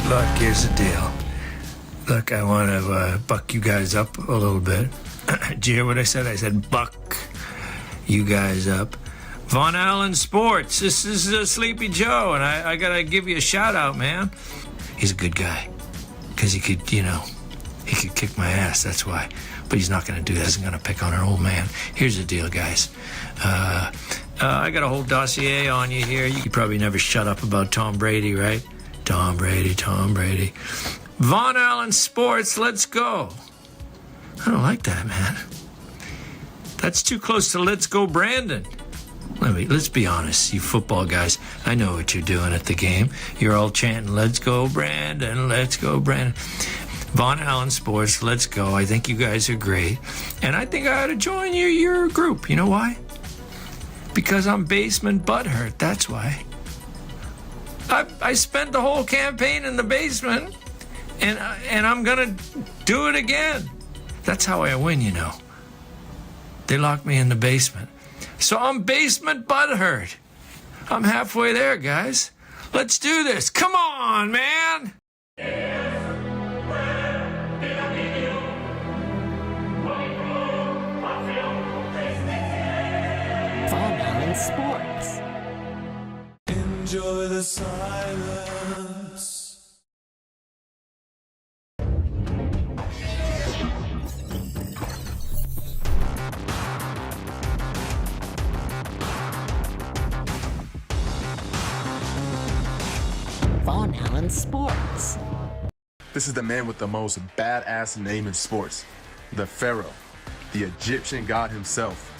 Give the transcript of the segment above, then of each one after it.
Look, here's the deal. Look, I want to buck you guys up a little bit. Did you hear what I said? I said buck you guys up. Von Allen Sports. This is Sleepy Joe, and I got to give you a shout out, man. He's a good guy. Because he could, he could kick my ass, that's why. But he's not going to do that. He's going to pick on an old man. Here's the deal, guys. I got a whole dossier on you here. You probably never shut up about Tom Brady, right? Tom Brady. Von Allen Sports, let's go. I don't like that, man. That's too close to let's go Brandon. Let's be honest, you football guys. I know what you're doing at the game. You're all chanting, let's go Brandon, let's go Brandon. Von Allen Sports, let's go. I think you guys are great. And I think I ought to join your group. You know why? Because I'm basement butthurt, that's why. I spent the whole campaign in the basement, and I'm gonna do it again. That's how I win, They locked me in the basement. So I'm basement butthurt. I'm halfway there, guys. Let's do this. Come on, man. Von Allen Sports. Enjoy the silence. Von Allen Sports. This is the man with the most badass name in sports, the Pharaoh, the Egyptian god himself,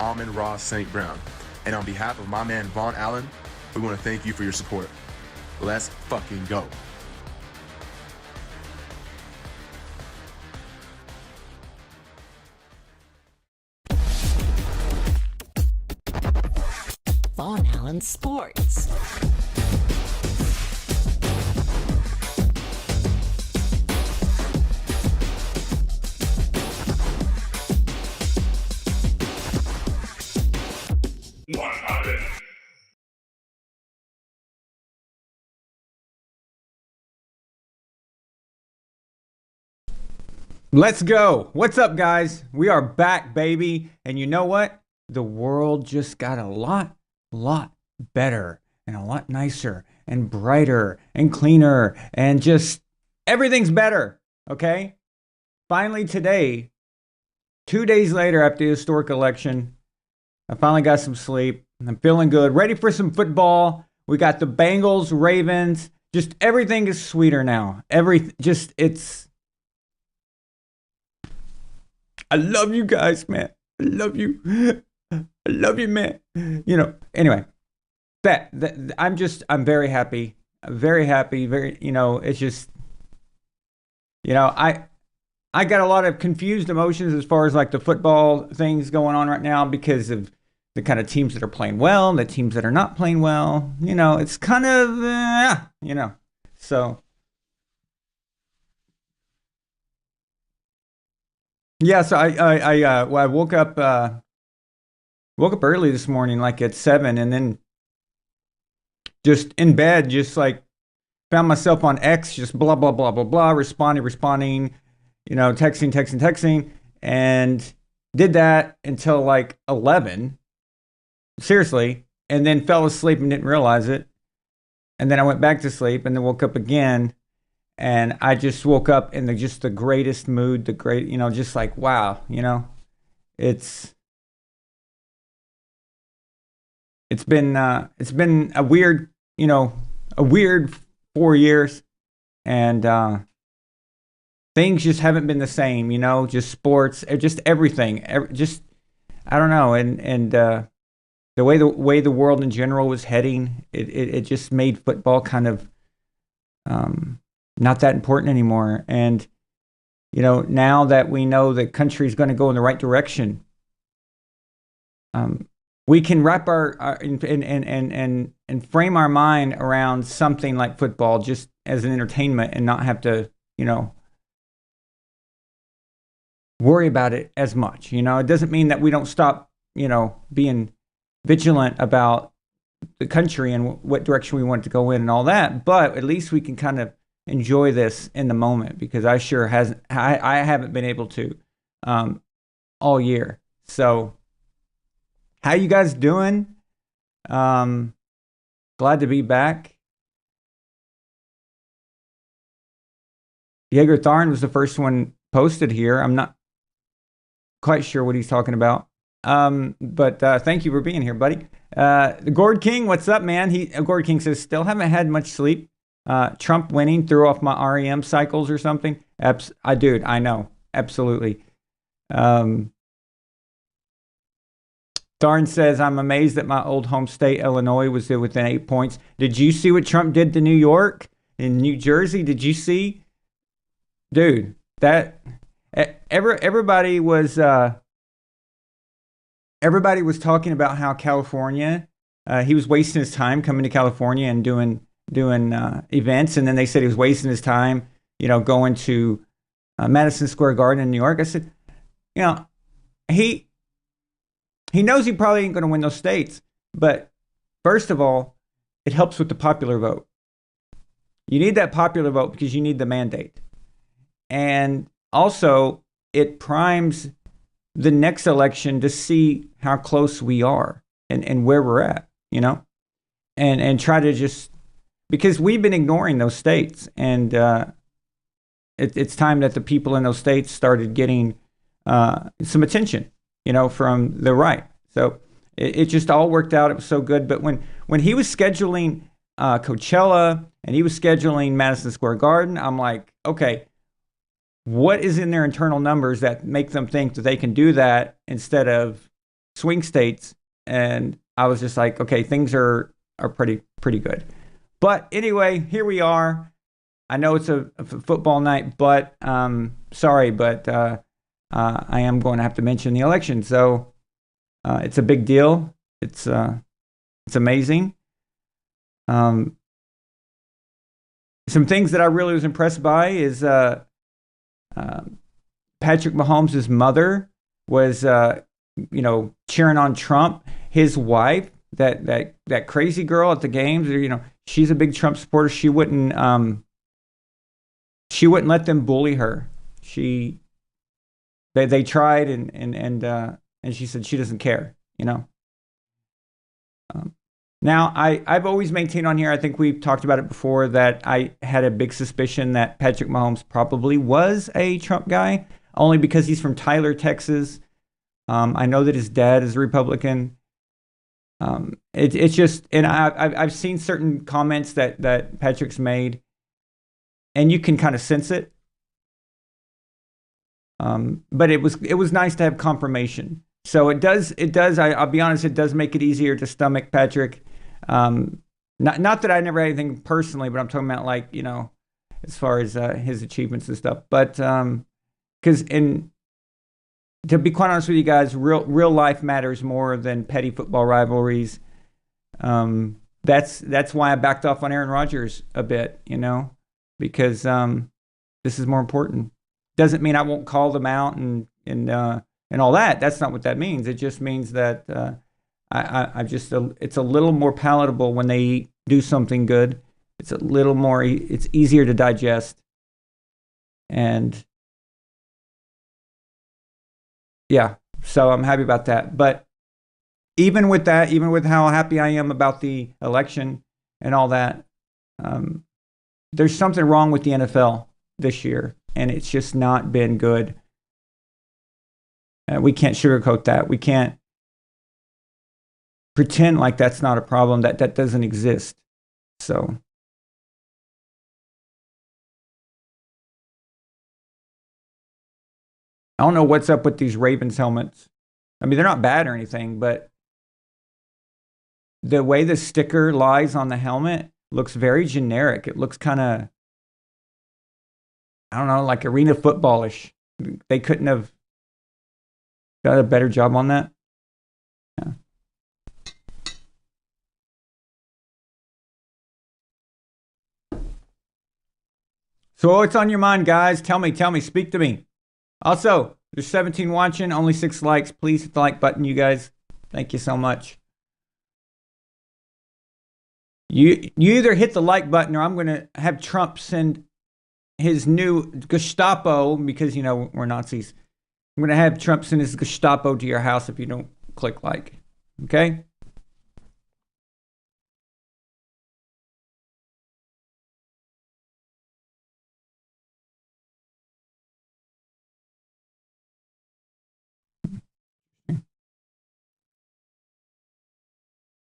Amon-Ra St. Brown. And on behalf of my man Von Allen, we want to thank you for your support. Let's fucking go. Von Allen Sports. Let's go. What's up, guys? We are back, baby. And you know what? The world just got a lot better and a lot nicer and brighter and cleaner and just everything's better. Okay? Finally today, 2 days later after the historic election, I finally got some sleep. I'm feeling good. Ready for some football. We got the Bengals, Ravens. Just everything is sweeter now. I love you guys, man. I love you. I love you, man. Anyway, I'm very happy. Very happy. It's just, I got a lot of confused emotions as far as like the football things going on right now because of the kind of teams that are playing well and the teams that are not playing well. It's kind of, so. Yeah, so I woke up early this morning, like at 7, and then just in bed, just like found myself on X, just blah blah blah blah blah, responding, texting, and did that until like 11, seriously, and then fell asleep and didn't realize it, and then I went back to sleep and then woke up again. And I just woke up in the greatest mood, just like, wow, it's been a weird, a weird 4 years, and things just haven't been the same, just sports, just everything, I don't know, and the way the world in general was heading, it just made football kind of not that important anymore. And, now that we know the country is going to go in the right direction, we can wrap and frame our mind around something like football just as an entertainment and not have to, worry about it as much. It doesn't mean that we don't stop, being vigilant about the country and what direction we want it to go in and all that, but at least we can kind of enjoy this in the moment, because I sure hasn't. I haven't been able to all year. So, how you guys doing? Glad to be back. Jaeger Tharn was the first one posted here. I'm not quite sure what he's talking about. But thank you for being here, buddy. Gord King, what's up, man? Gord King says, still haven't had much sleep. Trump winning threw off my REM cycles or something. I know. Absolutely. Tharn says, I'm amazed that my old home state, Illinois, was there within 8 points. Did you see what Trump did to New York and New Jersey? Did you see? Dude, that everybody was talking about how California, he was wasting his time coming to California and doing events, and then they said he was wasting his time, going to Madison Square Garden in New York. I said, he knows he probably ain't going to win those states, but first of all, it helps with the popular vote. You need that popular vote because you need the mandate. And also, it primes the next election to see how close we are and where we're at, and try to just, because we've been ignoring those states, and it's time that the people in those states started getting some attention, from the right. So it just all worked out. It was so good. But when he was scheduling Coachella and he was scheduling Madison Square Garden, I'm like, okay, what is in their internal numbers that make them think that they can do that instead of swing states? And I was just like, okay, things are pretty good. But anyway, here we are. I know it's a football night, but sorry, but I am going to have to mention the election. So it's a big deal. It's amazing. Some things that I really was impressed by is Patrick Mahomes' mother was, cheering on Trump. His wife, that crazy girl at the games, she's a big Trump supporter. She wouldn't let them bully her. They tried, and she said she doesn't care. Now, I've always maintained on here, I think we've talked about it before, that I had a big suspicion that Patrick Mahomes probably was a Trump guy, only because he's from Tyler, Texas. I know that his dad is a Republican. It's just, and I've seen certain comments that Patrick's made, and you can kind of sense it. But it was nice to have confirmation. So it does. I'll be honest, it does make it easier to stomach Patrick. Not that I never had anything personally, but I'm talking about as far as his achievements and stuff. But because to be quite honest with you guys, real life matters more than petty football rivalries. That's why I backed off on Aaron Rodgers a bit, because this is more important. Doesn't mean I won't call them out and all that. That's not what that means. It just means that it's a little more palatable when they do something good. It's a little more, it's easier to digest. And yeah, so I'm happy about that. But even with that, even with how happy I am about the election and all that, there's something wrong with the NFL this year, and it's just not been good. We can't sugarcoat that. We can't pretend like that's not a problem, that doesn't exist. So I don't know what's up with these Ravens helmets. I mean, they're not bad or anything, but the way the sticker lies on the helmet looks very generic. It looks kind of, I don't know, like arena footballish. They couldn't have got a better job on that. Yeah. So what's on your mind, guys? Tell me, speak to me. Also, there's 17 watching, only 6 likes. Please hit the like button, you guys. Thank you so much. You either hit the like button or I'm going to have Trump send his new Gestapo, because, we're Nazis. I'm going to have Trump send his Gestapo to your house if you don't click like. Okay?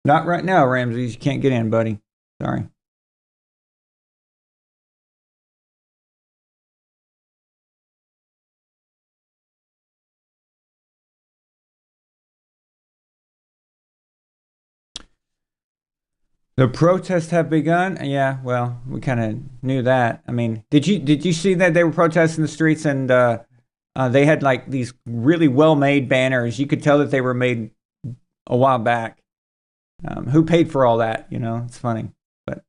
Not right now, Ramses. You can't get in, buddy. Sorry. The protests have begun. Yeah, well, we kind of knew that. I mean, did you see that they were protesting the streets and they had like these really well made banners? You could tell that they were made a while back. Who paid for all that? It's funny. But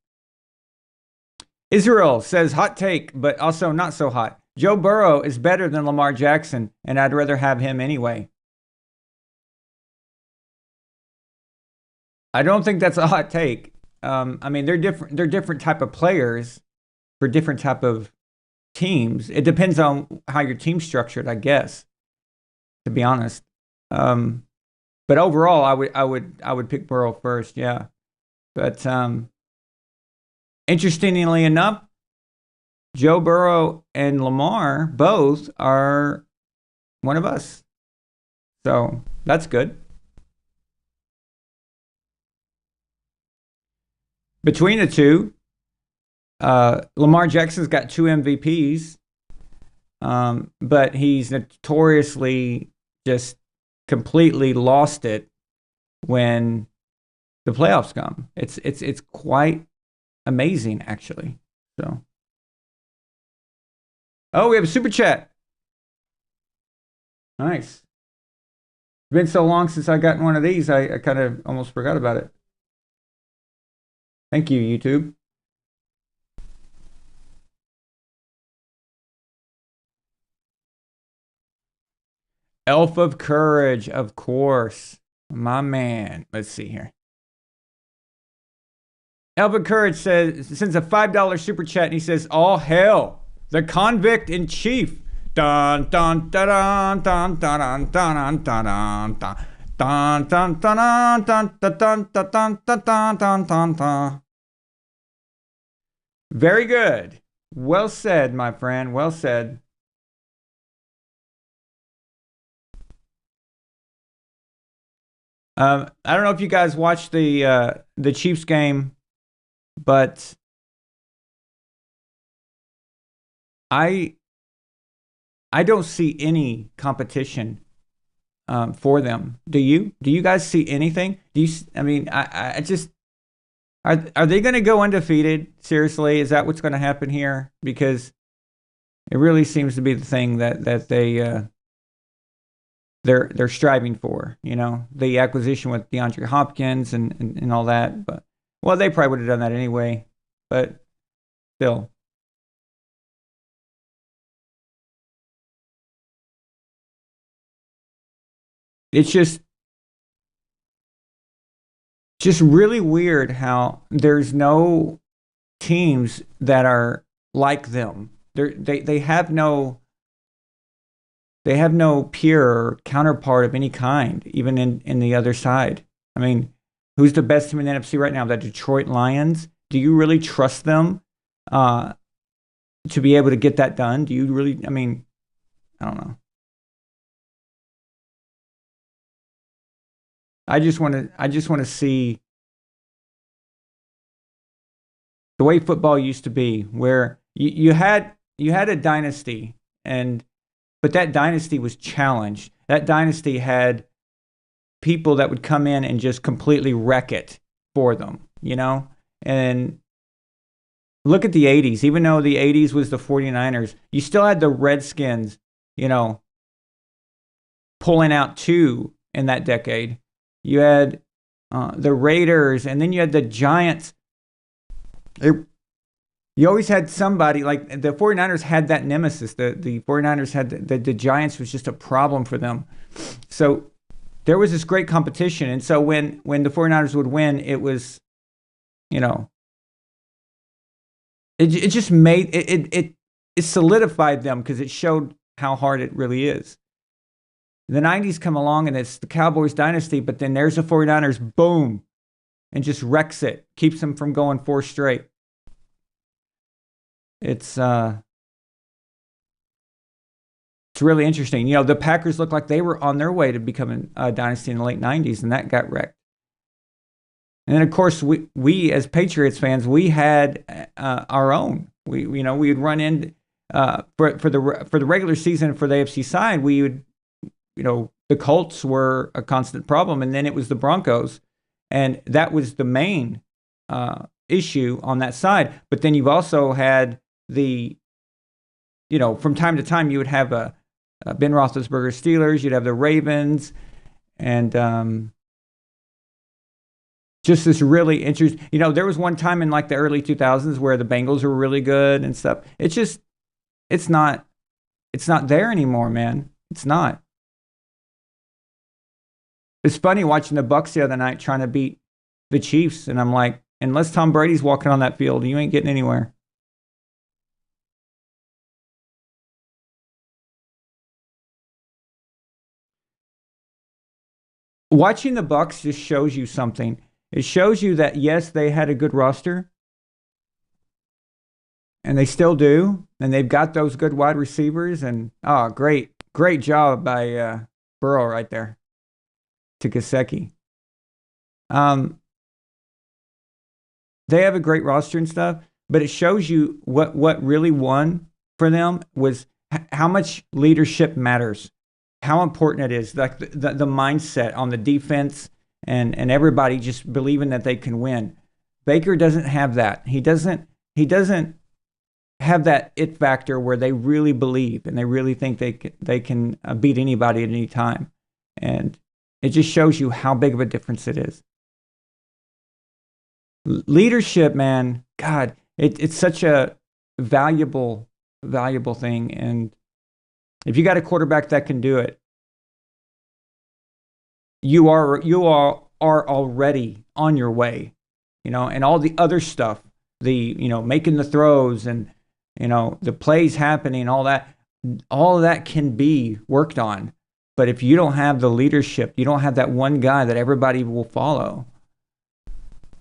Israel says hot take, but also not so hot. Joe Burrow is better than Lamar Jackson, and I'd rather have him anyway. I don't think that's a hot take. I mean, they're different. They're different type of players for different type of teams. It depends on how your team's structured, I guess. To be honest, but overall, I would pick Burrow first. Yeah, but interestingly enough, Joe Burrow and Lamar both are one of us, so that's good. Between the two, Lamar Jackson's got 2 MVPs, but he's notoriously just completely lost it when the playoffs come. It's quite amazing, actually. So, oh, we have a super chat. Nice. It's been so long since I gotten one of these, I kind of almost forgot about it. Thank you, YouTube. Elf of Courage, of course. My man. Let's see here. Elf of Courage sends a $5 super chat and he says, all hail, the convict in chief. Dun dun dun dun dun dun dun dun dun dun. Dun dun dun dun dun dun dun dun dun dun dun dun. Very good. Well said, my friend. Well said. I don't know if you guys watched the Chiefs game, but I don't see any competition for them. Do you? Do you guys see anything? I mean, I just are they going to go undefeated? Seriously, is that what's going to happen here? Because it really seems to be the thing that they're striving for. The acquisition with DeAndre Hopkins and all that. But well, they probably would have done that anyway. But still. It's just really weird how there's no teams that are like them. They have no peer counterpart of any kind, even in the other side. I mean, who's the best team in the NFC right now? The Detroit Lions. Do you really trust them to be able to get that done? Do you really? I mean, I don't know. I just want to see the way football used to be, where you had a dynasty, but that dynasty was challenged. That dynasty had people that would come in and just completely wreck it for them, And look at the 80s. Even though the 80s was the 49ers, you still had the Redskins, pulling out 2 in that decade. You had the Raiders, and then you had the Giants. You always had somebody, like the 49ers had that nemesis. The 49ers had the Giants was just a problem for them. So there was this great competition. And so when the 49ers would win, it was, it just made it it solidified them because it showed how hard it really is. The 90s come along and it's the Cowboys dynasty, but then there's the 49ers, boom, and just wrecks it, keeps them from going 4 straight. It's really interesting. You know, the Packers looked like they were on their way to becoming a dynasty in the late 90s, and that got wrecked. And then, of course, we as Patriots fans, we had our own. We would run in for the regular season for the AFC side. We would, the Colts were a constant problem, and then it was the Broncos, and that was the main issue on that side. But then you've also had from time to time you would have Ben Roethlisberger Steelers, you'd have the Ravens, and just this really interesting. There was one time in like the early 2000s where the Bengals were really good and stuff. It's not there anymore, man. It's not. It's funny watching the Bucs the other night trying to beat the Chiefs, and I'm like, unless Tom Brady's walking on that field, you ain't getting anywhere. Watching the Bucs just shows you something. It shows you that, yes, they had a good roster, and they still do, and they've got those good wide receivers, and great job by Burrow right there to Gesicki. They have a great roster and stuff, but it shows you what really won for them was how much leadership matters, how important it is, like the mindset on the defense and everybody just believing that they can win. Baker doesn't have that. He doesn't have that it factor where they really believe and they really think they can beat anybody at any time. And it just shows you how big of a difference it is. Leadership, man, God, it's such a valuable thing. And if you got a quarterback that can do it, you are already on your way, and all the other stuff, making the throws and, the plays happening, all of that can be worked on. But if you don't have the leadership, you don't have that one guy that everybody will follow,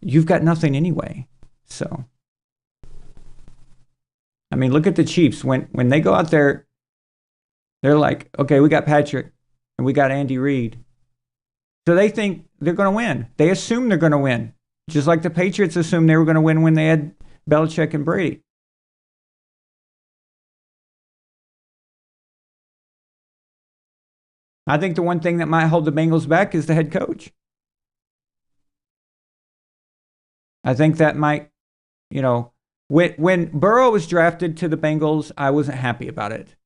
you've got nothing anyway. So, I mean, look at the Chiefs. When they go out there, they're like, okay, we got Patrick and we got Andy Reid. So they think they're going to win. They assume they're going to win. Just like the Patriots assumed they were going to win when they had Belichick and Brady. I think the one thing that might hold the Bengals back is the head coach. I think that might, when Burrow was drafted to the Bengals, I wasn't happy about it.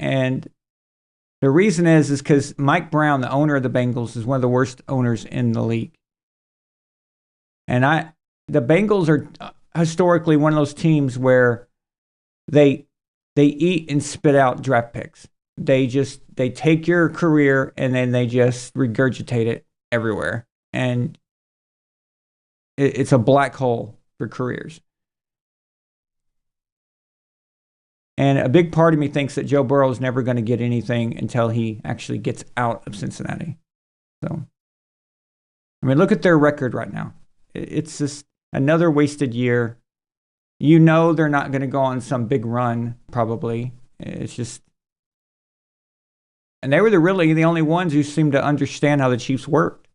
And the reason is because Mike Brown, the owner of the Bengals, is one of the worst owners in the league. And the Bengals are historically one of those teams where they eat and spit out draft picks. They take your career and then they just regurgitate it everywhere. And it's a black hole for careers. And a big part of me thinks that Joe Burrow is never going to get anything until he actually gets out of Cincinnati. So, I mean, look at their record right now. It's just another wasted year. They're not going to go on some big run, probably. It's just... And they were really the only ones who seemed to understand how the Chiefs worked.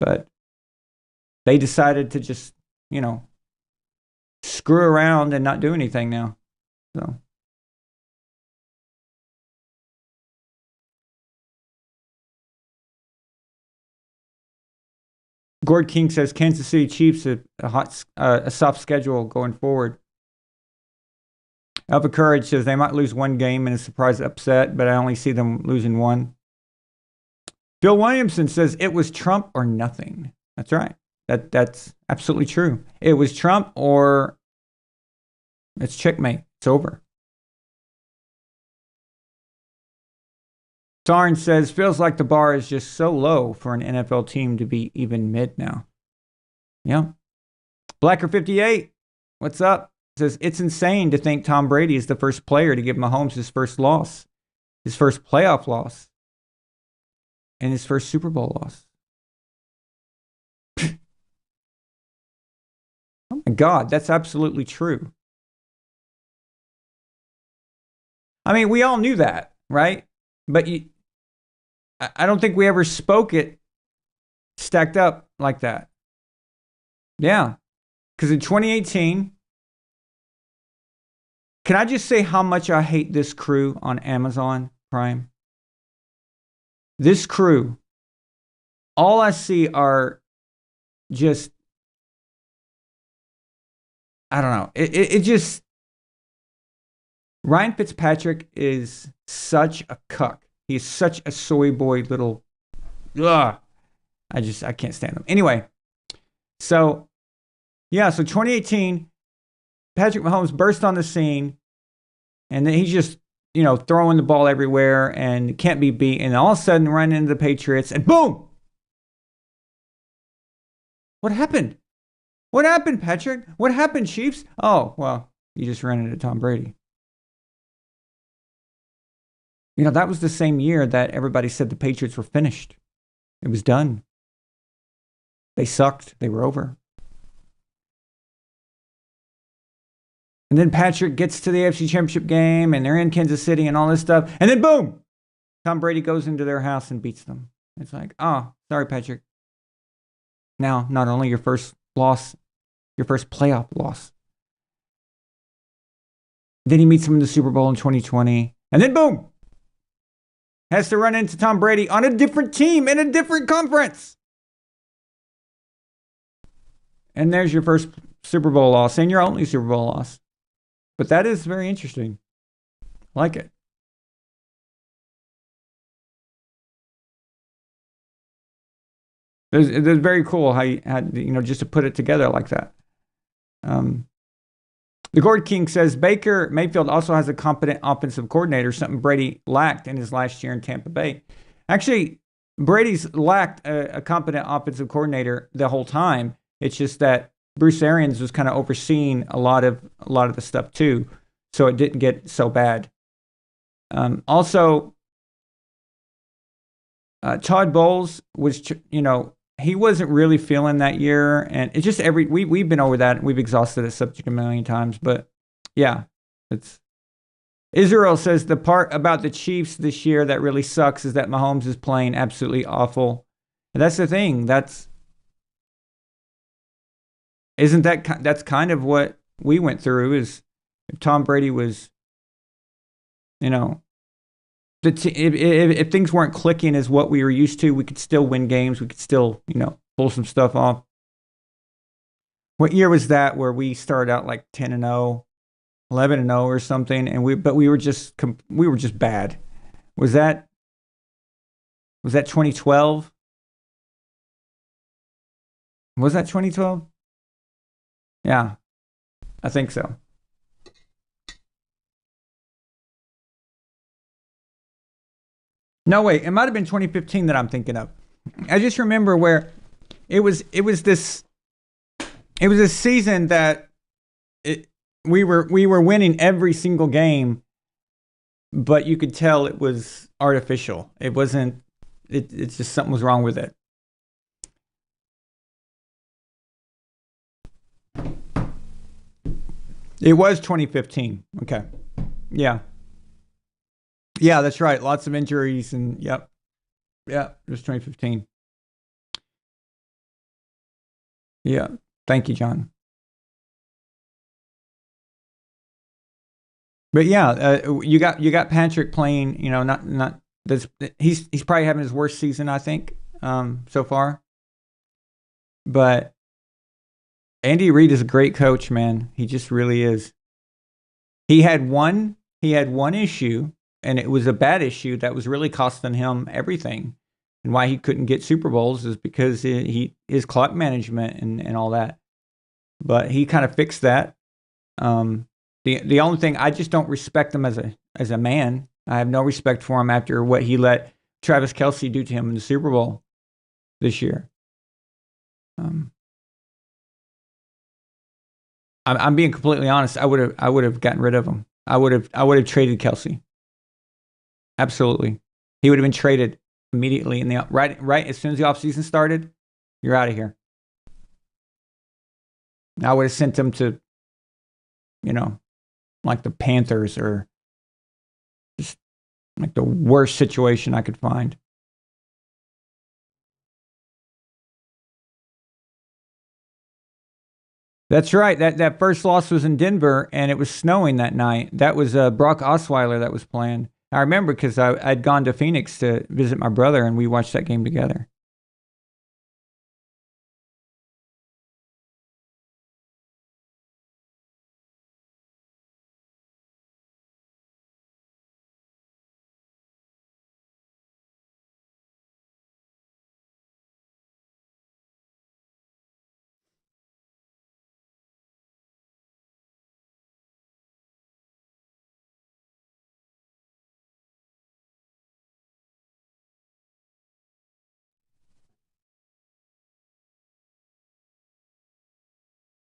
But they decided to just, screw around and not do anything now. So. Gord King says Kansas City Chiefs a soft schedule going forward. Alpha Courage says they might lose one game in a surprise upset, but I only see them losing one. Phil Williamson says it was Trump or nothing. That's right. That's absolutely true. It was Trump or it's checkmate. It's over. Tarn says, feels like the bar is just so low for an NFL team to be even mid now. Yeah. Blacker58, what's up? says, it's insane to think Tom Brady is the first player to give Mahomes his first loss, his first playoff loss, and his first Super Bowl loss. Oh my God, that's absolutely true. I mean, we all knew that, right? But I don't think we ever spoke it stacked up like that. Yeah. Because in 2018, can I just say how much I hate this crew on Amazon Prime? This crew, all I see are just, I don't know. It just, Ryan Fitzpatrick is such a cuck. He's such a soy boy little, ugh. I can't stand him. Anyway, so 2018, Patrick Mahomes burst on the scene, and then he's just, throwing the ball everywhere and can't be beat. And all of a sudden, run into the Patriots, and boom! What happened? What happened, Patrick? What happened, Chiefs? Oh, well, you just ran into Tom Brady. That was the same year that everybody said the Patriots were finished. It was done. They sucked. They were over. And then Patrick gets to the AFC Championship game, and they're in Kansas City and all this stuff. And then boom, Tom Brady goes into their house and beats them. It's like, oh, sorry, Patrick. Now, not only your first loss, your first playoff loss. Then he meets him in the Super Bowl in 2020. And then boom, has to run into Tom Brady on a different team in a different conference. And there's your first Super Bowl loss and your only Super Bowl loss. But that is very interesting. I like it. It's very cool how you had, just to put it together like that. The Gord King says Baker Mayfield also has a competent offensive coordinator, something Brady lacked in his last year in Tampa Bay. Actually, Brady's lacked a competent offensive coordinator the whole time. It's just that Bruce Arians was kind of overseeing a lot of the stuff too, so it didn't get so bad. Also, Todd Bowles was, he wasn't really feeling that year, and it's just we've been over that and we've exhausted the subject a million times. But yeah, it's Israel says the part about the Chiefs this year that really sucks is that Mahomes is playing absolutely awful. And that's the thing. That's kind of what we went through. Is if Tom Brady was, if things weren't clicking as what we were used to, we could still win games. We could still, pull some stuff off. What year was that where we started out like 10-0, 11-0 or something, and we were just bad? Was that 2012? Was that 2012? Yeah, I think so. No, wait, it might have been 2015 that I'm thinking of. I just remember where it was this season that we were winning every single game, but you could tell it was artificial. It wasn't. It's just something was wrong with it. It was 2015. Okay. Yeah. Yeah, that's right. Lots of injuries and yep. Yeah, it was 2015. Yeah. Thank you, John. But yeah, you got Patrick playing, not this, he's probably having his worst season, I think, so far. But Andy Reid is a great coach, man. He just really is. He had one issue, and it was a bad issue that was really costing him everything. And why he couldn't get Super Bowls is because his clock management and all that. But he kind of fixed that. The only thing, I just don't respect him as a man. I have no respect for him after what he let Travis Kelce do to him in the Super Bowl this year. I'm being completely honest. I would have gotten rid of him. I would have traded Kelsey. Absolutely. He would have been traded immediately in the right as soon as the offseason started. You're out of here. I would have sent him to, you know, like the Panthers or just like the worst situation I could find. That's right. That first loss was in Denver, and it was snowing that night. That was Brock Osweiler that was playing. I remember because I'd gone to Phoenix to visit my brother, and we watched that game together.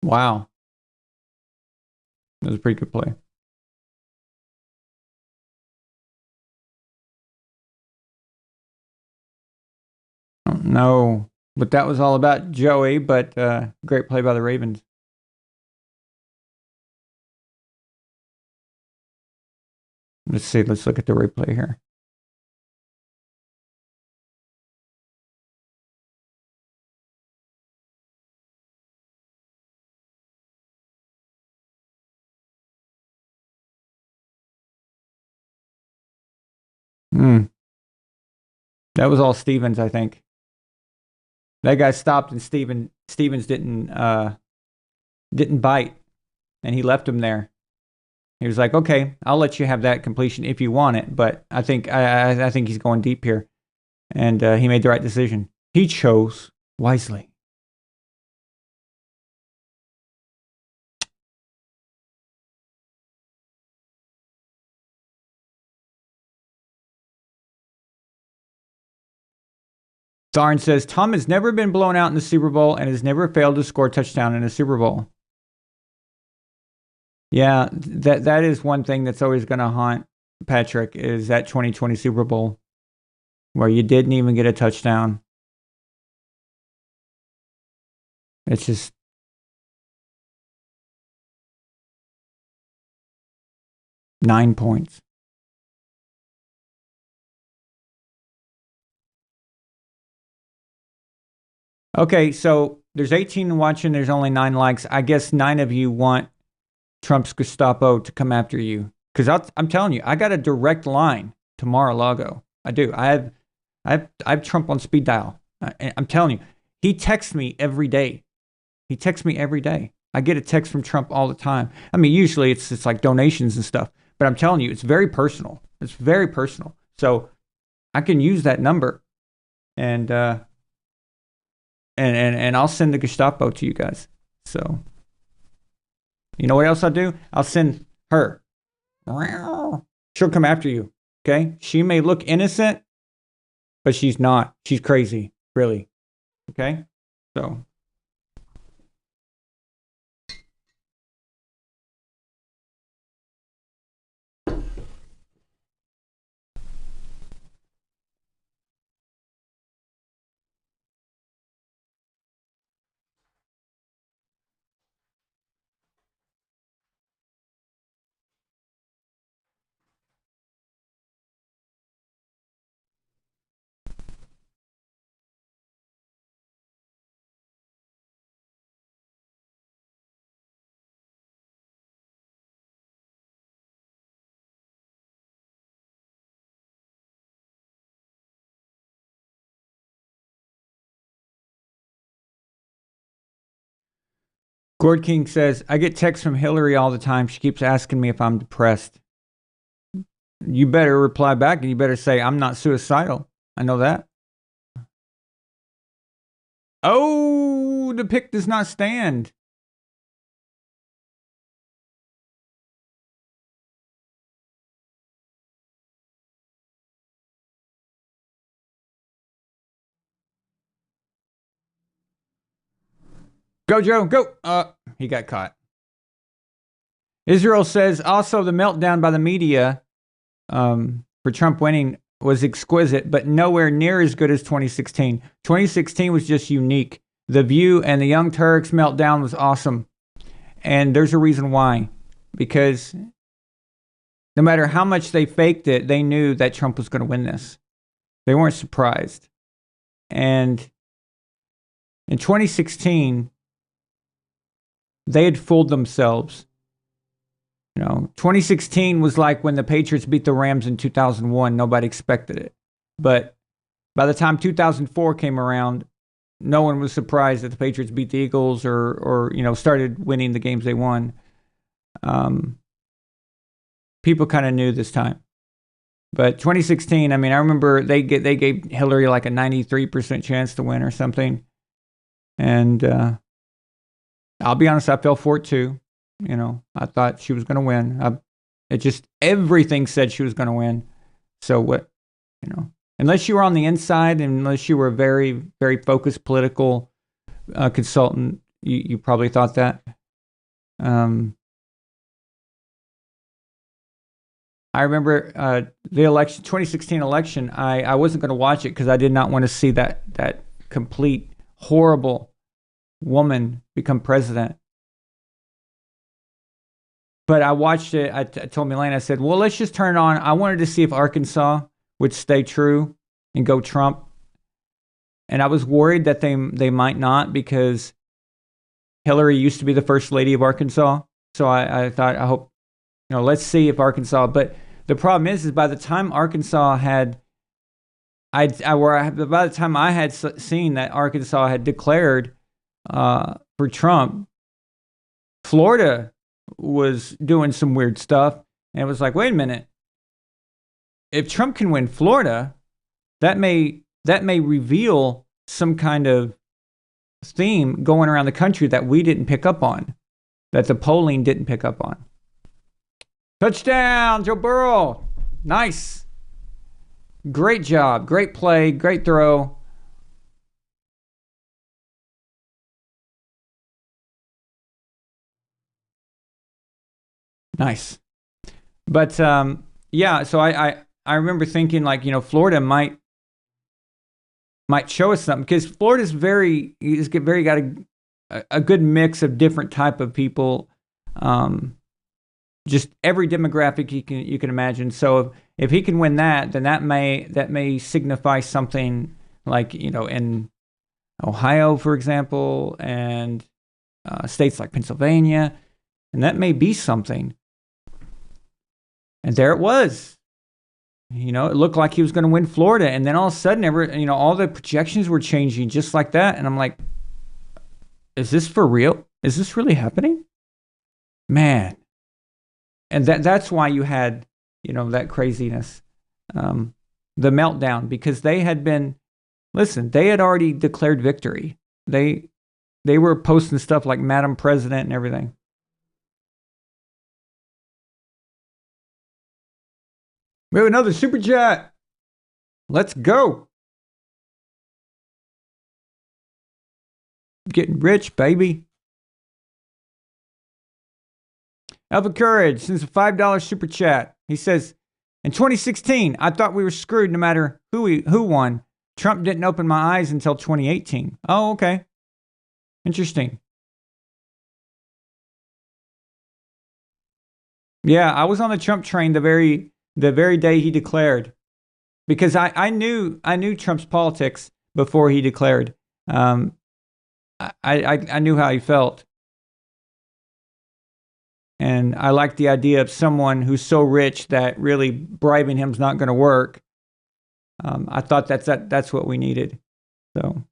Wow, that was a pretty good play. No, but that was all about Joey. But great play by the Ravens. Let's see. Let's look at the replay here. Hmm. That was all Stevens, I think. That guy stopped, and Stevens didn't bite, and he left him there. He was like, "Okay, I'll let you have that completion if you want it, but I think he's going deep here," and he made the right decision. He chose wisely. Tharn says Tom has never been blown out in the Super Bowl and has never failed to score a touchdown in a Super Bowl. Yeah, that is one thing that's always going to haunt Patrick is that 2020 Super Bowl where you didn't even get a touchdown. It's just 9 points. Okay, so there's 18 watching. There's only 9 likes. I guess 9 of you want Trump's Gestapo to come after you because I'm telling you, I got a direct line to Mar-a-Lago. I do. I have Trump on speed dial. I'm telling you, he texts me every day. He texts me every day. I get a text from Trump all the time. I mean, usually it's like donations and stuff, but I'm telling you, it's very personal. It's very personal. So I can use that number, and and I'll send the Gestapo to you guys. So you know what else I'll do? I'll send her. She'll come after you. Okay? She may look innocent, but she's not. She's crazy, really. Okay? So Gord King says, I get texts from Hillary all the time. She keeps asking me if I'm depressed. You better reply back and you better say, I'm not suicidal. I know that. Oh, the pick does not stand. Go, Joe, go. He got caught. Israel says also the meltdown by the media for Trump winning was exquisite, but nowhere near as good as 2016. 2016 was just unique. The View and the Young Turks meltdown was awesome. And there's a reason why. Because no matter how much they faked it, they knew that Trump was going to win this. They weren't surprised. And in 2016, they had fooled themselves. 2016 was like when the Patriots beat the Rams in 2001. Nobody expected it. But by the time 2004 came around, no one was surprised that the Patriots beat the Eagles or started winning the games they won. People kind of knew this time. But 2016, I remember they gave Hillary like a 93% chance to win or something. And I'll be honest, I fell for it too. I thought she was going to win. Everything said she was going to win. So what, unless you were on the inside and unless you were a very, very focused political consultant, you probably thought that. I remember the election, 2016 election, I wasn't going to watch it because I did not want to see that complete, horrible woman become president. But I watched it. I told Milane, I said, well, let's just turn it on. I wanted to see if Arkansas would stay true and go Trump. And I was worried that they might not because Hillary used to be the first lady of Arkansas. So I thought, I hope, let's see if Arkansas. But the problem is by the time Arkansas had, by the time I had seen that Arkansas had declared for Trump, Florida was doing some weird stuff. And it was like, wait a minute. If Trump can win Florida, that may reveal some kind of theme going around the country that we didn't pick up on, that the polling didn't pick up on. Touchdown, Joe Burrow. Nice. Great job. Great play. Great throw. Nice. But yeah, so I remember thinking like, Florida might show us something because Florida's got a good mix of different type of people, just every demographic you can imagine. So if he can win that, then that may signify something like in Ohio, for example, and states like Pennsylvania, and that may be something. And there it was. It looked like he was going to win Florida. And then all of a sudden, all the projections were changing just like that. And I'm like, is this for real? Is this really happening? Man. And that's why you had, that craziness, the meltdown, because they had already declared victory. They were posting stuff like Madam President and everything. We have another super chat. Let's go. Getting rich, baby. Alpha Courage sends a $5 super chat. He says, in 2016, I thought we were screwed no matter who won. Trump didn't open my eyes until 2018. Oh, okay. Interesting. Yeah, I was on the Trump train the very day he declared, because I knew Trump's politics before he declared. I knew how he felt, and I like the idea of someone who's so rich that really bribing him's not going to work. I thought that's what we needed. So,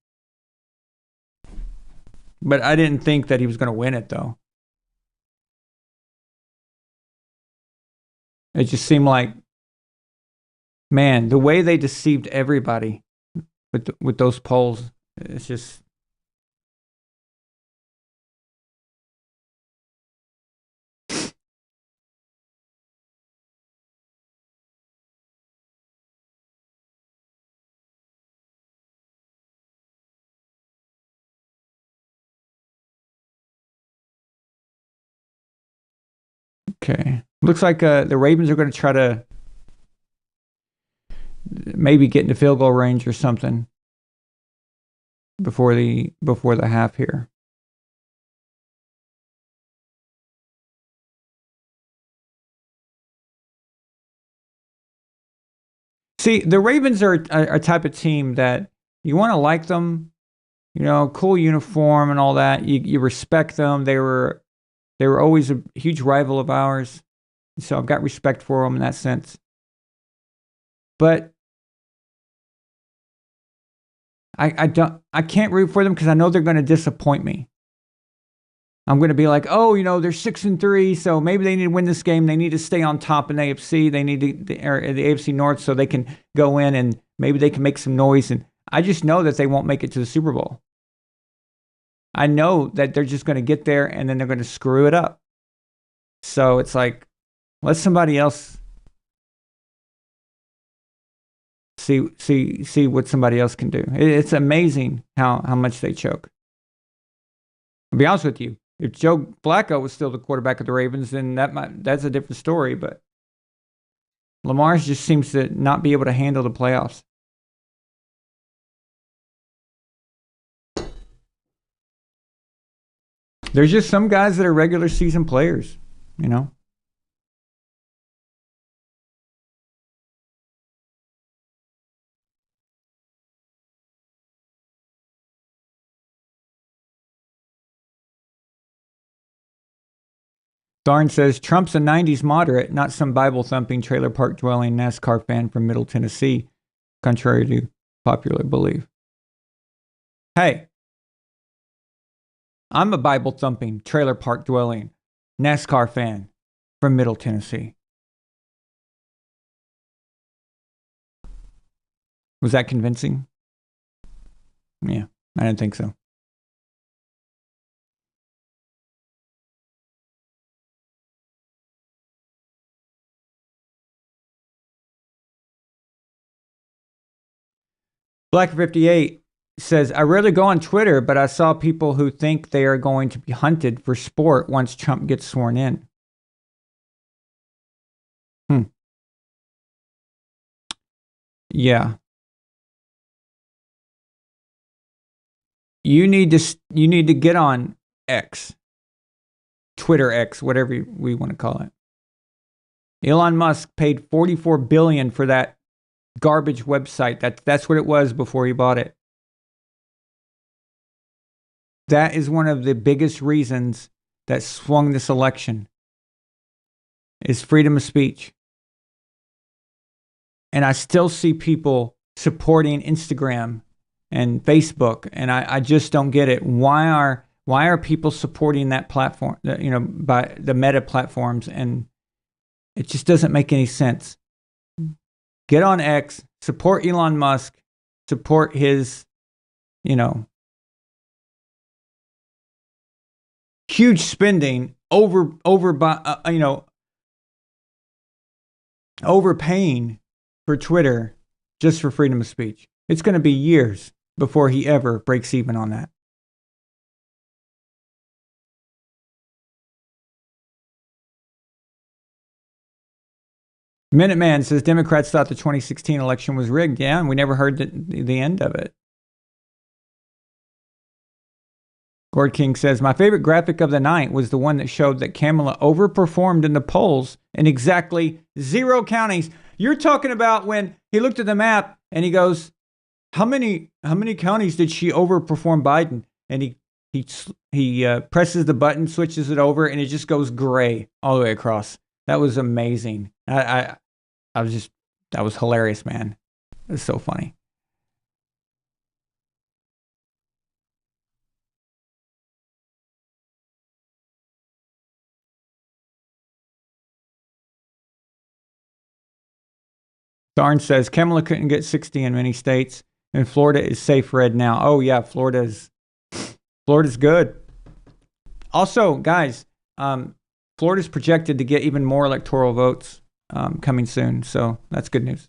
but I didn't think that he was going to win it, though. It just seemed like, man, the way they deceived everybody with those polls, it's just. Okay. Looks like the Ravens are going to try to maybe get into field goal range or something before the half here. See, the Ravens are a type of team that you want to like them, cool uniform and all that. You respect them. They were always a huge rival of ours, so I've got respect for them in that sense. But I can't root for them because I know they're going to disappoint me. I'm going to be like, oh, they're 6-3, so maybe they need to win this game. They need to stay on top in the AFC. They need the AFC North so they can go in and maybe they can make some noise. And I just know that they won't make it to the Super Bowl. I know that they're just going to get there and then they're going to screw it up. So it's like, let somebody else see what somebody else can do. It's amazing how much they choke. I'll be honest with you. If Joe Flacco was still the quarterback of the Ravens, then that's a different story. But Lamar just seems to not be able to handle the playoffs. There's just some guys that are regular season players, Darn says, Trump's a 90s moderate, not some Bible-thumping, trailer park-dwelling NASCAR fan from Middle Tennessee, contrary to popular belief. Hey, I'm a Bible-thumping, trailer park-dwelling NASCAR fan from Middle Tennessee. Was that convincing? Yeah, I didn't think so. Black58 says, I rarely go on Twitter, but I saw people who think they are going to be hunted for sport once Trump gets sworn in. Yeah. You need to get on X, Twitter X, whatever we want to call it. Elon Musk paid $44 billion for that garbage website. That's what it was before he bought it. That is one of the biggest reasons that swung this election is freedom of speech. And I still see people supporting Instagram and Facebook, and I just don't get it. Why are people supporting that platform, by the Meta platforms? And it just doesn't make any sense. Get on X, support Elon Musk, support his, huge spending overpaying for Twitter just for freedom of speech. It's going to be years before he ever breaks even on that. Minuteman says Democrats thought the 2016 election was rigged. Yeah, and we never heard the end of it. Gord King says, my favorite graphic of the night was the one that showed that Kamala overperformed in the polls in exactly 0 counties. You're talking about when he looked at the map and he goes, how many counties did she overperform Biden? And he presses the button, switches it over, and it just goes gray all the way across. That was amazing. That was hilarious, man. It was so funny. Darn says Kamala couldn't get 60 in many states, and Florida is safe red now. Oh yeah, Florida's good. Also, guys, Florida's projected to get even more electoral votes coming soon, so that's good news.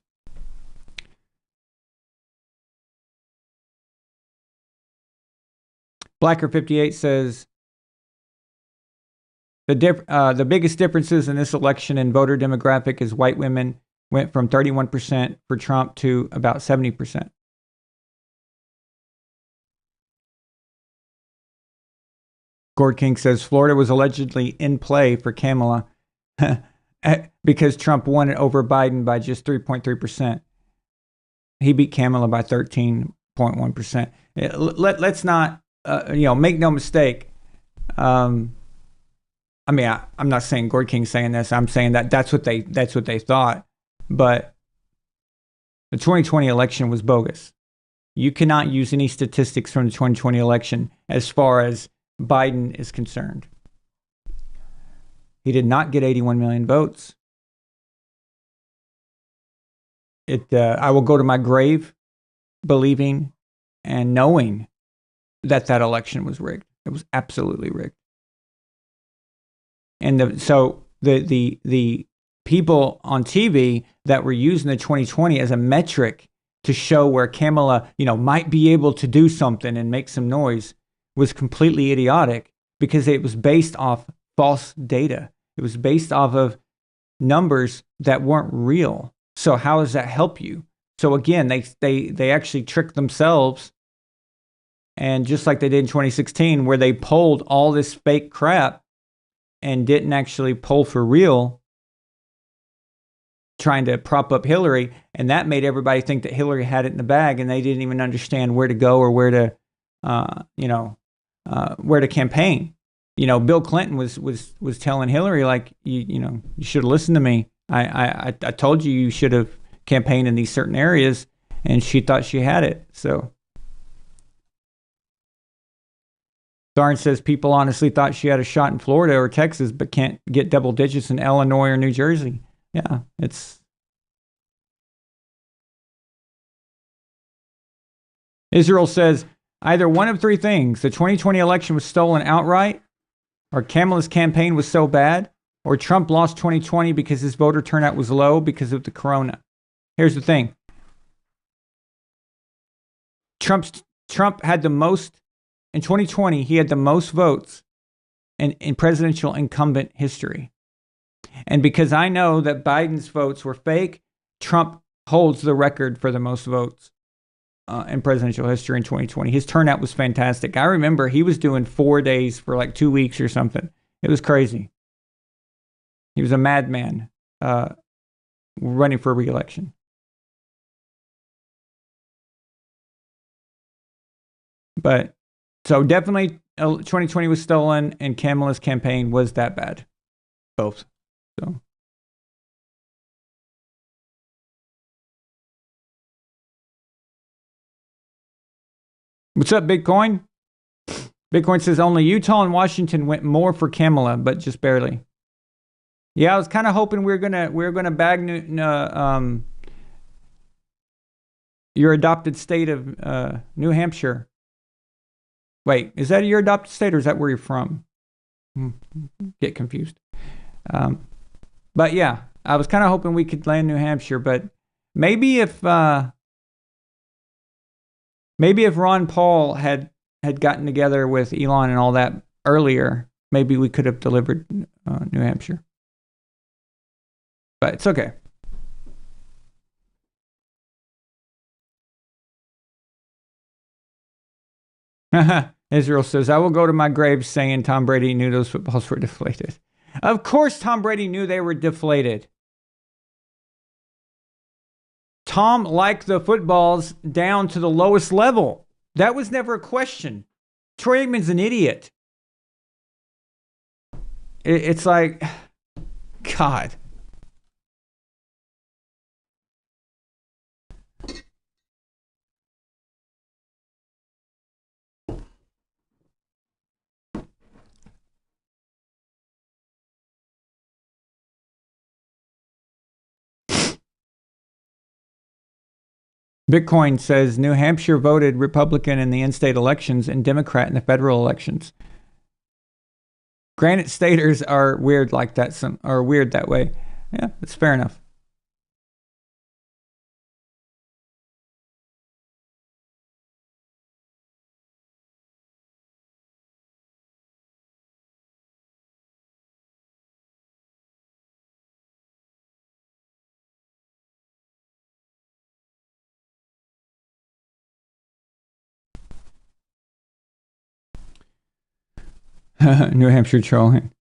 Blacker58 says The biggest differences in this election in voter demographic is white women went from 31% for Trump to about 70%. Gord King says Florida was allegedly in play for Kamala because Trump won it over Biden by just 3.3%. He beat Kamala by 13.1%. Let's not, make no mistake. I'm not saying Gord King's saying this. I'm saying that's what they thought. But the 2020 election was bogus. You cannot use any statistics from the 2020 election as far as Biden is concerned. He did not get 81 million votes. I will go to my grave believing and knowing that election was rigged. It was absolutely rigged. And so the people on TV that were using the 2020 as a metric to show where Kamala, might be able to do something and make some noise was completely idiotic because it was based off false data. It was based off of numbers that weren't real. So how does that help you? So again, they actually tricked themselves. And just like they did in 2016, where they polled all this fake crap and didn't actually poll for real, trying to prop up Hillary, and that made everybody think that Hillary had it in the bag, and they didn't even understand where to go or where to campaign. Bill Clinton was telling Hillary, like, you should have listened to me. I told you should have campaigned in these certain areas, and she thought she had it. So Tharn says people honestly thought she had a shot in Florida or Texas, but can't get double digits in Illinois or New Jersey. Yeah, it's... Israel says either one of three things: the 2020 election was stolen outright, or Kamala's campaign was so bad, or Trump lost 2020 because his voter turnout was low because of the corona. Here's the thing. Trump had the most, in 2020, he had the most votes in presidential incumbent history. And because I know that Biden's votes were fake, Trump holds the record for the most votes in presidential history in 2020. His turnout was fantastic. I remember he was doing 4 days for like 2 weeks or something. It was crazy. He was a madman running for re-election. But so definitely 2020 was stolen, and Kamala's campaign was that bad. Both. So. What's up, Bitcoin? Bitcoin says only Utah and Washington went more for Kamala, but just barely. Yeah, I was kind of hoping we were gonna bag your adopted state of New Hampshire. Wait, is that your adopted state, or is that where you're from? Get confused. But yeah, I was kind of hoping we could land New Hampshire, but maybe if Ron Paul had gotten together with Elon and all that earlier, maybe we could have delivered New Hampshire. But it's okay. Israel says, I will go to my grave saying Tom Brady knew those footballs were deflated. Of course Tom Brady knew they were deflated. Tom liked the footballs down to the lowest level. That was never a question. Troy Aikman's an idiot. It's like, God. Bitcoin says New Hampshire voted Republican in the in-state elections and Democrat in the federal elections. Granted, staters are weird like that, are weird that way. Yeah, that's fair enough. New Hampshire trolling.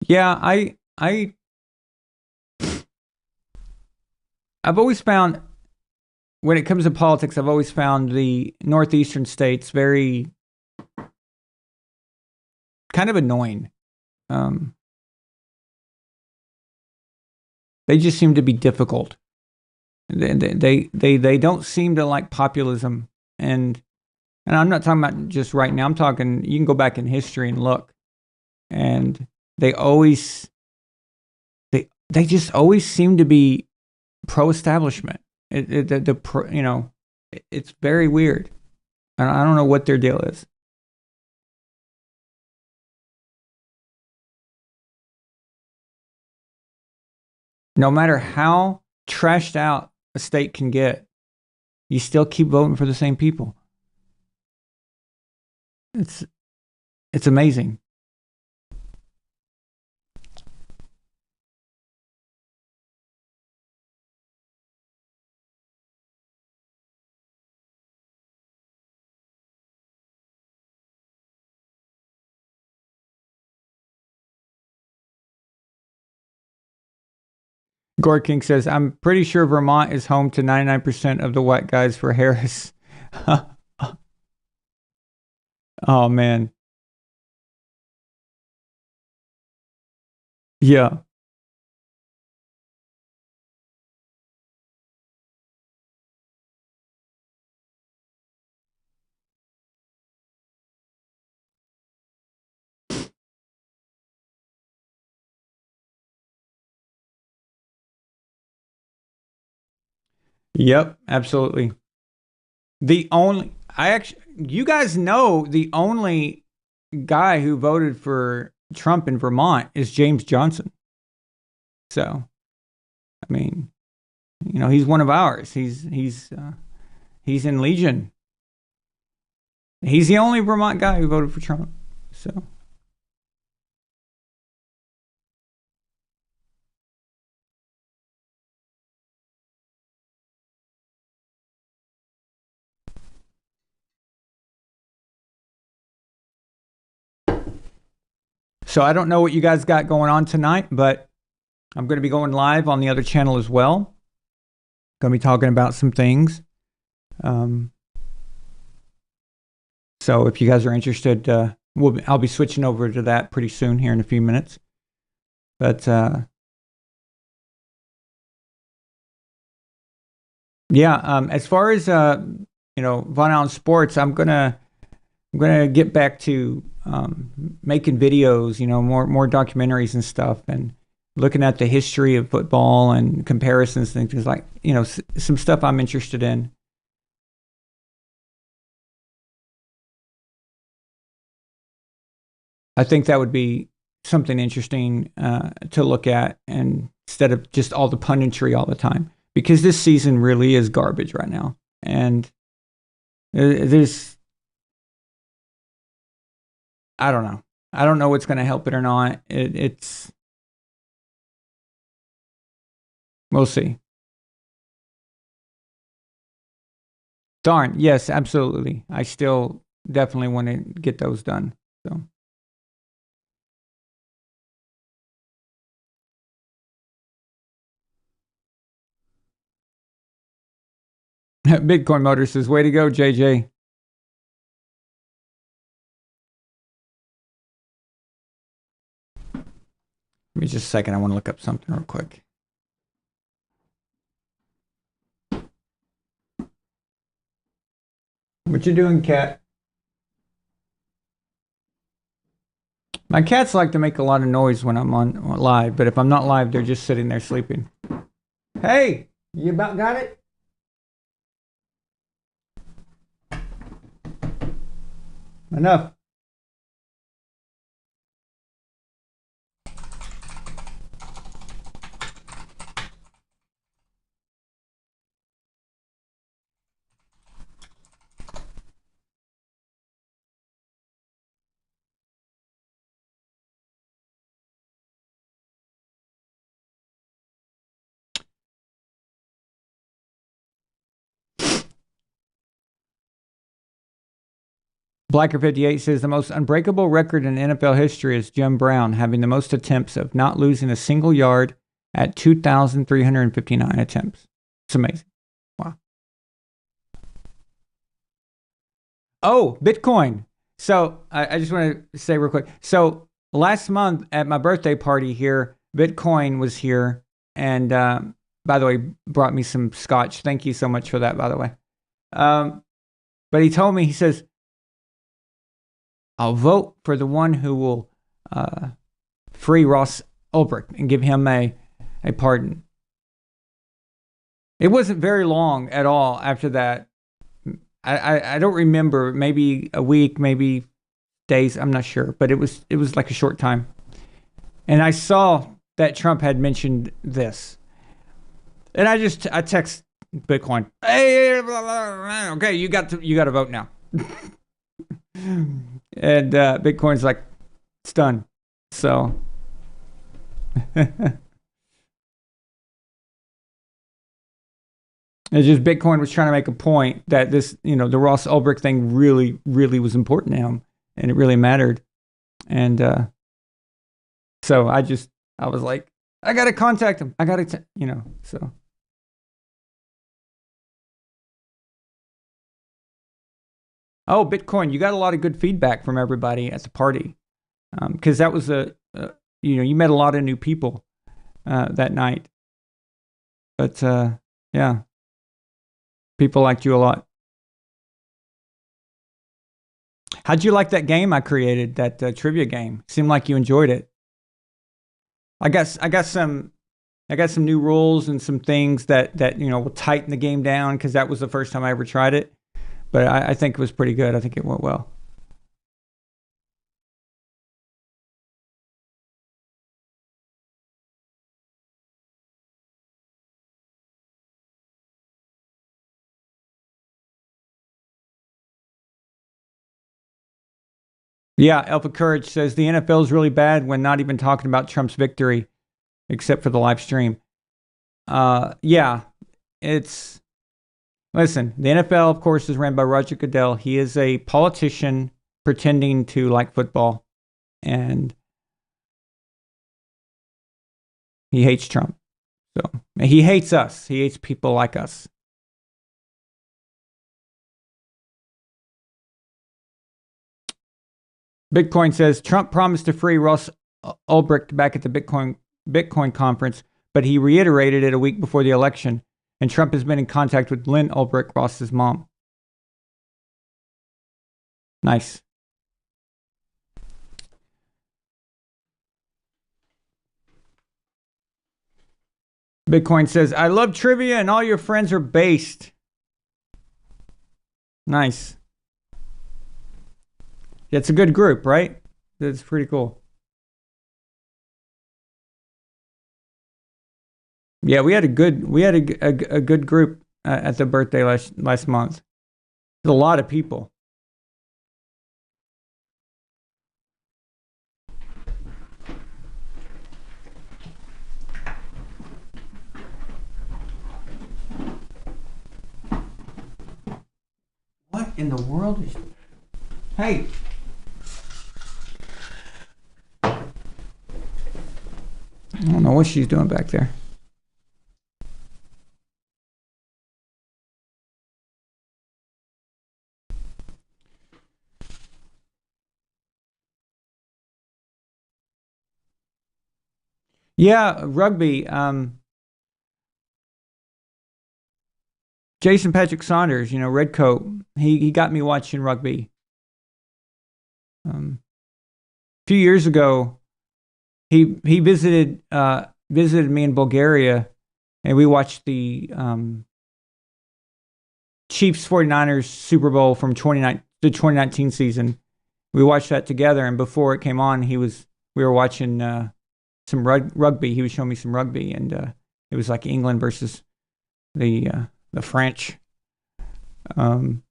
Yeah, I've always found when it comes to politics, I've always found the northeastern states very kind of annoying. Um, they just seem to be difficult. They don't seem to like populism, and I'm not talking about just right now. I'm talking you can go back in history and look, and they always they just always seem to be pro-establishment. It's very weird. I don't know what their deal is. No matter how trashed out a state can get, you still keep voting for the same people. It's amazing. Gore King says, I'm pretty sure Vermont is home to 99% of the white guys for Harris. Oh, man. Yeah. Yep, absolutely. You guys know the only guy who voted for Trump in Vermont is James Johnson. So, I mean, he's one of ours. He's in Legion. He's the only Vermont guy who voted for Trump. So, I don't know what you guys got going on tonight, but I'm going to be going live on the other channel as well. Going to be talking about some things. So if you guys are interested, I'll be switching over to that pretty soon here in a few minutes. But yeah, as far as Von Allen Sports, I'm gonna get back to making videos, more documentaries and stuff, and looking at the history of football and comparisons and things like some stuff I'm interested in. I think that would be something interesting to look at, and instead of just all the punditry all the time, because this season really is garbage right now, and there's I don't know. I don't know what's going to help it or not. It's we'll see. Darn, yes, absolutely. I still definitely want to get those done. So. Bitcoin Motor says, way to go, JJ. Give me just a second. I want to look up something real quick. What you doing, cat? My cats like to make a lot of noise when I'm on live, but if I'm not live, they're just sitting there sleeping. Hey, you about got it? Enough. Blacker58 says the most unbreakable record in NFL history is Jim Brown having the most attempts of not losing a single yard at 2,359 attempts. It's amazing. Wow. Oh, Bitcoin. So I just want to say real quick. So last month at my birthday party here, Bitcoin was here, and by the way, brought me some scotch. Thank you so much for that, by the way. But he told me, he says, I'll vote for the one who will free Ross Ulbricht and give him a pardon. It wasn't very long at all after that. I don't remember, maybe a week, maybe days, I'm not sure, but it was like a short time. And I saw that Trump had mentioned this. And I text Bitcoin, hey, okay, you got to vote now. And Bitcoin's like, it's done. So it's just Bitcoin was trying to make a point that this, the Ross Ulbricht thing really, really was important to him, and it really mattered. And so I was like, I got to contact him. I got to, so. Oh, Bitcoin, you got a lot of good feedback from everybody at the party. Because that was you met a lot of new people that night. But, yeah. People liked you a lot. How'd you like that game I created, that trivia game? Seemed like you enjoyed it. I got some new rules and some things that will tighten the game down, because that was the first time I ever tried it. But I think it was pretty good. I think it went well. Yeah, Alpha Courage says the NFL is really bad when not even talking about Trump's victory, except for the live stream. Yeah, listen, the NFL, of course, is ran by Roger Goodell. He is a politician pretending to like football, and he hates Trump. So he hates us. He hates people like us. Bitcoin says Trump promised to free Ross Ulbricht back at the Bitcoin conference, but he reiterated it a week before the election. And Trump has been in contact with Lynn Ulbricht, Ross's mom. Nice. Bitcoin says, I love trivia and all your friends are based. Nice. It's a good group, right? That's pretty cool. Yeah, we had a good group at the birthday last month. There's a lot of people. What in the world is... Hey! I don't know what she's doing back there. Yeah, rugby. Jason Patrick Saunders, Redcoat. He got me watching rugby. A few years ago, he visited me in Bulgaria, and we watched the Chiefs 49ers Super Bowl from the 2019 season. We watched that together, and before it came on, we were watching some rugby. He was showing me some rugby, and it was like England versus the French. And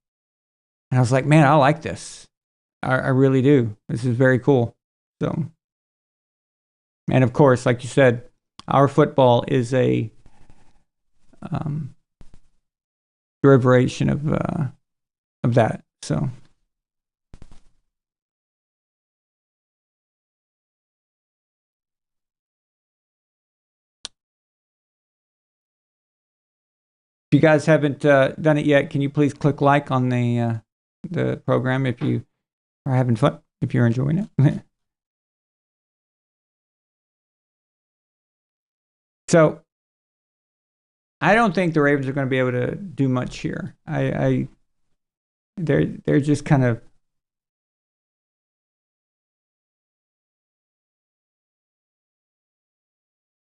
I was like, man, I like this. I really do. This is very cool. So, and of course, like you said, our football is a derivation of that. So, If you guys haven't done it yet, can you please click like on the program if you are having fun, if you're enjoying it. So I don't think the Ravens are going to be able to do much here. They're just kind of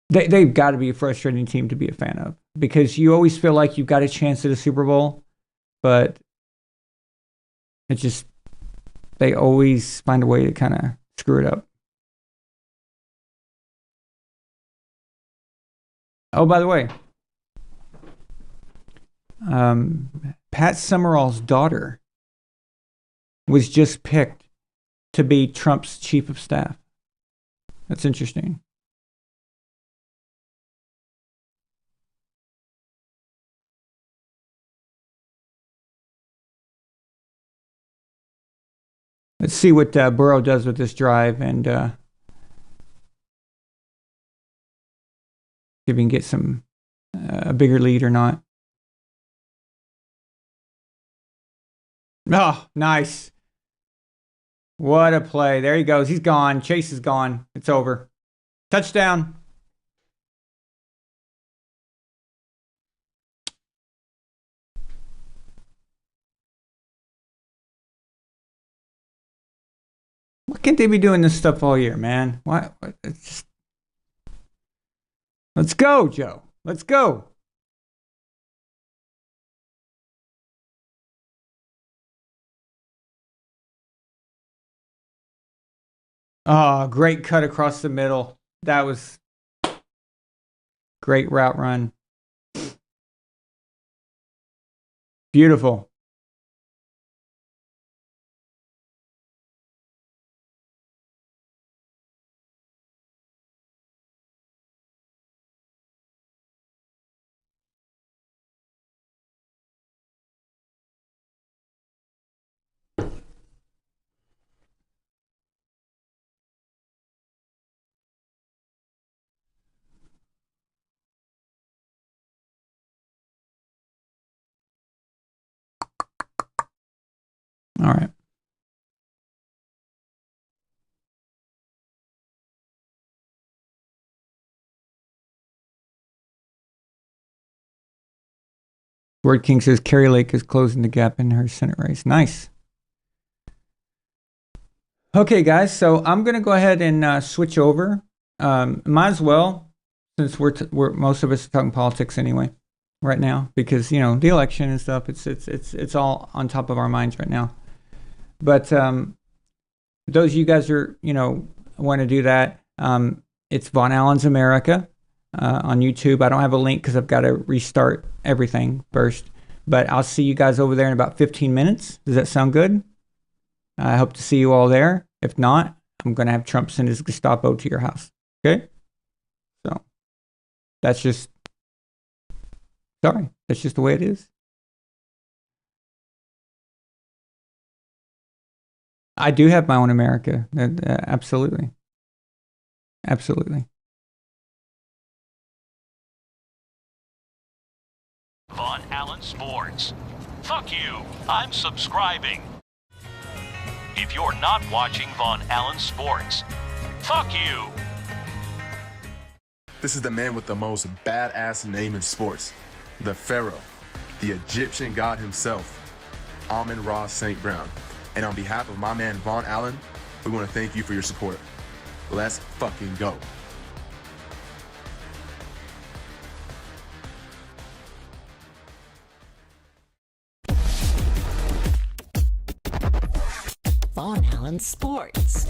they've got to be a frustrating team to be a fan of because you always feel like you've got a chance at a Super Bowl, but it just they always find a way to kind of screw it up. Oh, by the way, Pat Summerall's daughter was just picked to be Trump's chief of staff. That's interesting. Let's see what Burrow does with this drive and if he can get some a bigger lead or not. Oh, nice. What a play. There he goes. He's gone. Chase is gone. It's over. Touchdown. Why can't they be doing this stuff all year, man? Why? It's just... Let's go, Joe. Let's go. Oh, great cut across the middle. That was great route run. Beautiful. All right. Word King says Carrie Lake is closing the gap in her Senate race. Nice. Okay, guys. So I'm gonna go ahead and switch over. Might as well, since we're most of us are talking politics anyway, right now, because the election and stuff. It's all on top of our minds right now. But those of you guys are want to do that. It's Von Allen's America on YouTube. I don't have a link because I've got to restart everything first. But I'll see you guys over there in about 15 minutes. Does that sound good? I hope to see you all there. If not, I'm going to have Trump send his Gestapo to your house. Okay? So that's just the way it is. I do have my own America. Absolutely. Absolutely. Von Allen Sports. Fuck you. I'm subscribing. If you're not watching Von Allen Sports, fuck you. This is the man with the most badass name in sports. The Pharaoh, the Egyptian god himself, Amon-Ra St. Brown. And on behalf of my man Von Allen, we want to thank you for your support. Let's fucking go. Von Allen Sports.